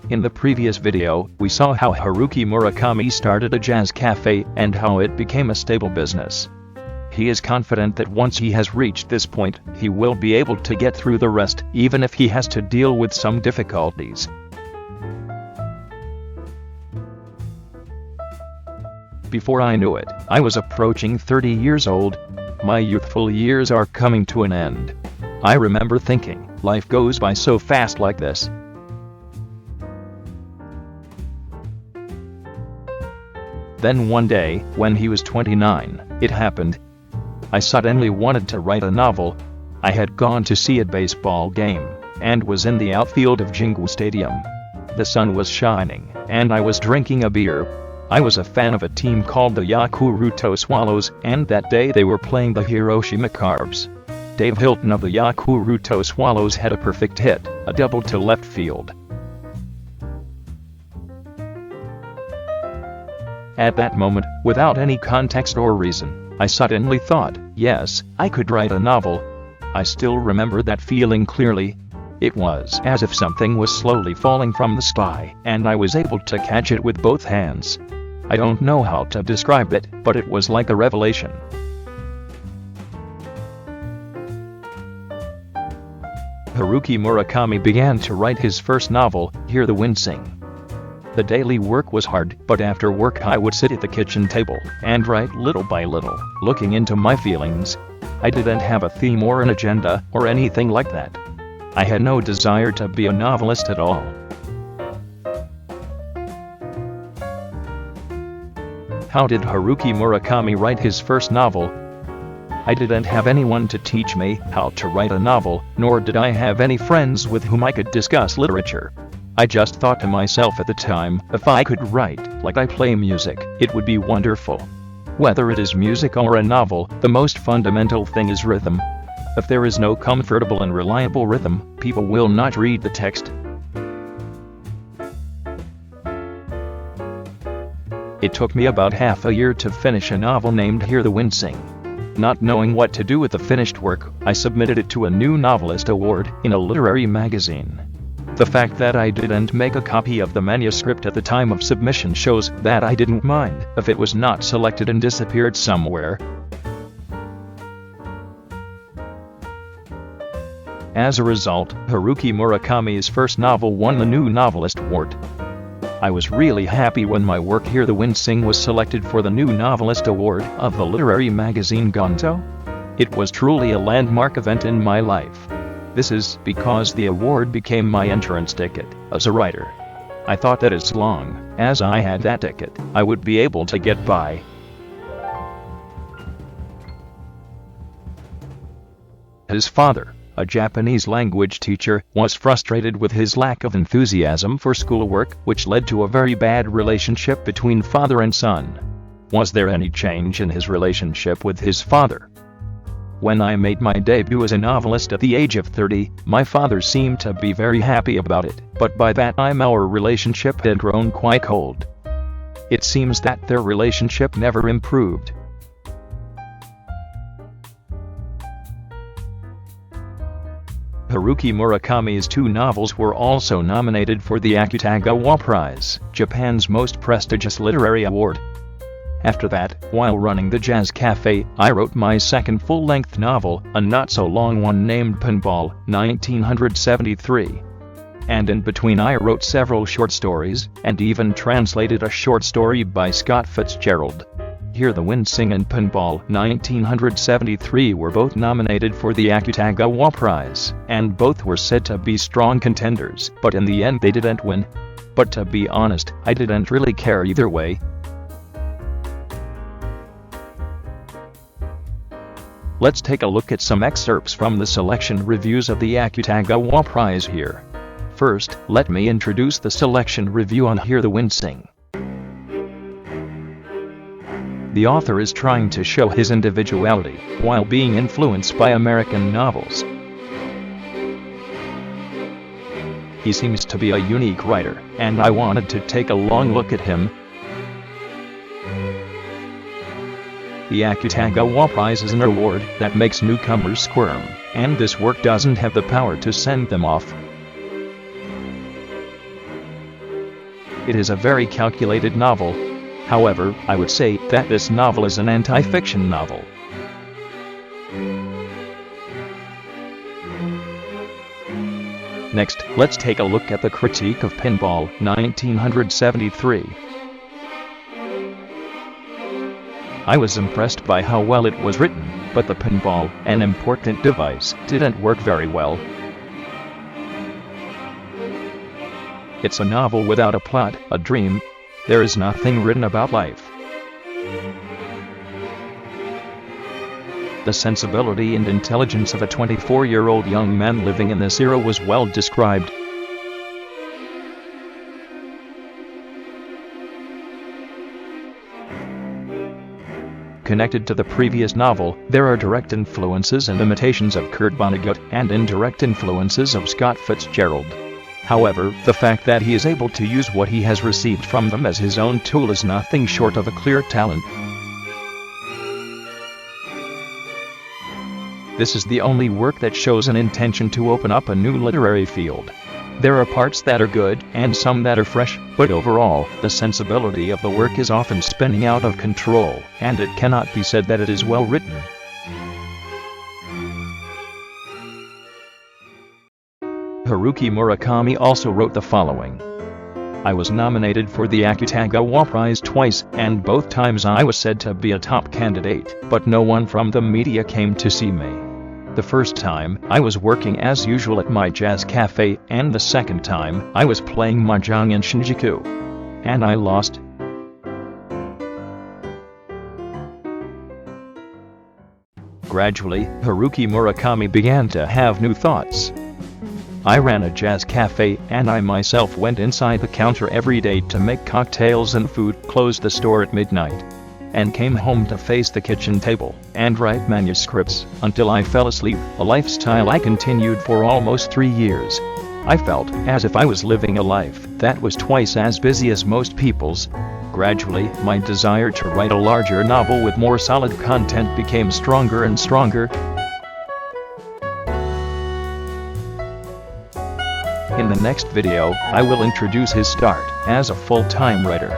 In the previous video, we saw how Haruki Murakami started a jazz cafe and how it became a stable business. He is confident that once he has reached this point, he will be able to get through the rest, even if he has to deal with some difficulties. Before I knew it, I was approaching 30 years old. My youthful years are coming to an end. I remember thinking, life goes by so fast like this. Then one day, when he was 29, it happened. I suddenly wanted to write a novel. I had gone to see a baseball game, and was in the outfield of Jingu Stadium. The sun was shining, and I was drinking a beer. I was a fan of a team called the Yakuruto Swallows, and that day they were playing the Hiroshima Carbs. Dave Hilton of the Yakuruto Swallows had a perfect hit, a double to left field. At that moment, without any context or reason, I suddenly thought, yes, I could write a novel. I still remember that feeling clearly. It was as if something was slowly falling from the sky, and I was able to catch it with both hands. I don't know how to describe it, but it was like a revelation. Haruki Murakami began to write his first novel, Hear the Wind Sing. The daily work was hard, but after work I would sit at the kitchen table and write little by little, looking into my feelings. I didn't have a theme or an agenda or anything like that. I had no desire to be a novelist at all. How did Haruki Murakami write his first novel? I didn't have anyone to teach me how to write a novel, nor did I have any friends with whom I could discuss literature. I just thought to myself at the time, if I could write like I play music, it would be wonderful. Whether it is music or a novel, the most fundamental thing is rhythm. If there is no comfortable and reliable rhythm, people will not read the text. It took me about half a year to finish a novel named Hear the Wind Sing. Not knowing what to do with the finished work, I submitted it to a new novelist award in a literary magazine. The fact that I didn't make a copy of the manuscript at the time of submission shows that I didn't mind if it was not selected and disappeared somewhere. As a result, Haruki Murakami's first novel won the New Novelist Award. I was really happy when my work Hear the Wind Sing was selected for the New Novelist Award of the literary magazine Gonzo. It was truly a landmark event in my life. This is because the award became my entrance ticket as a writer. I thought that as long as I had that ticket, I would be able to get by. His father, a Japanese language teacher, was frustrated with his lack of enthusiasm for schoolwork, which led to a very bad relationship between father and son. Was there any change in his relationship with his father? When I made my debut as a novelist at the age of 30, my father seemed to be very happy about it, but by that time our relationship had grown quite cold. It seems that their relationship never improved. Haruki Murakami's two novels were also nominated for the Akutagawa Prize, Japan's most prestigious literary award. After that, while running the Jazz Cafe, I wrote my second full-length novel, a not-so-long one named Pinball, 1973. And in between I wrote several short stories, and even translated a short story by Scott Fitzgerald. Hear the Wind Sing and Pinball, 1973 were both nominated for the Akutagawa Prize, and both were said to be strong contenders, but in the end they didn't win. But to be honest, I didn't really care either way. Let's take a look at some excerpts from the selection reviews of the Akutagawa Prize here. First, let me introduce the selection review on Hear the Wind Sing. The author is trying to show his individuality while being influenced by American novels. He seems to be a unique writer, and I wanted to take a long look at him. The Akutagawa Prize is an award that makes newcomers squirm, and this work doesn't have the power to send them off. It is a very calculated novel. However, I would say that this novel is an anti-fiction novel. Next, let's take a look at the critique of Pinball, 1973. I was impressed by how well it was written, but the pinball, an important device, didn't work very well. It's a novel without a plot, a dream. There is nothing written about life. The sensibility and intelligence of a 24-year-old young man living in this era was well described. Connected to the previous novel, there are direct influences and imitations of Kurt Vonnegut and indirect influences of Scott Fitzgerald. However, the fact that he is able to use what he has received from them as his own tool is nothing short of a clear talent. This is the only work that shows an intention to open up a new literary field. There are parts that are good, and some that are fresh, but overall, the sensibility of the work is often spinning out of control, and it cannot be said that it is well written. Haruki Murakami also wrote the following. I was nominated for the Akutagawa Prize twice, and both times I was said to be a top candidate, but no one from the media came to see me. The first time, I was working as usual at my jazz cafe, and the second time, I was playing mahjong in Shinjuku. And I lost. Gradually, Haruki Murakami began to have new thoughts. I ran a jazz cafe, and I myself went inside the counter every day to make cocktails and food, closed the store at midnight, and came home to face the kitchen table and write manuscripts until I fell asleep, a lifestyle I continued for almost 3 years. I felt as if I was living a life that was twice as busy as most people's. Gradually, my desire to write a larger novel with more solid content became stronger and stronger. In the next video, I will introduce his start as a full-time writer.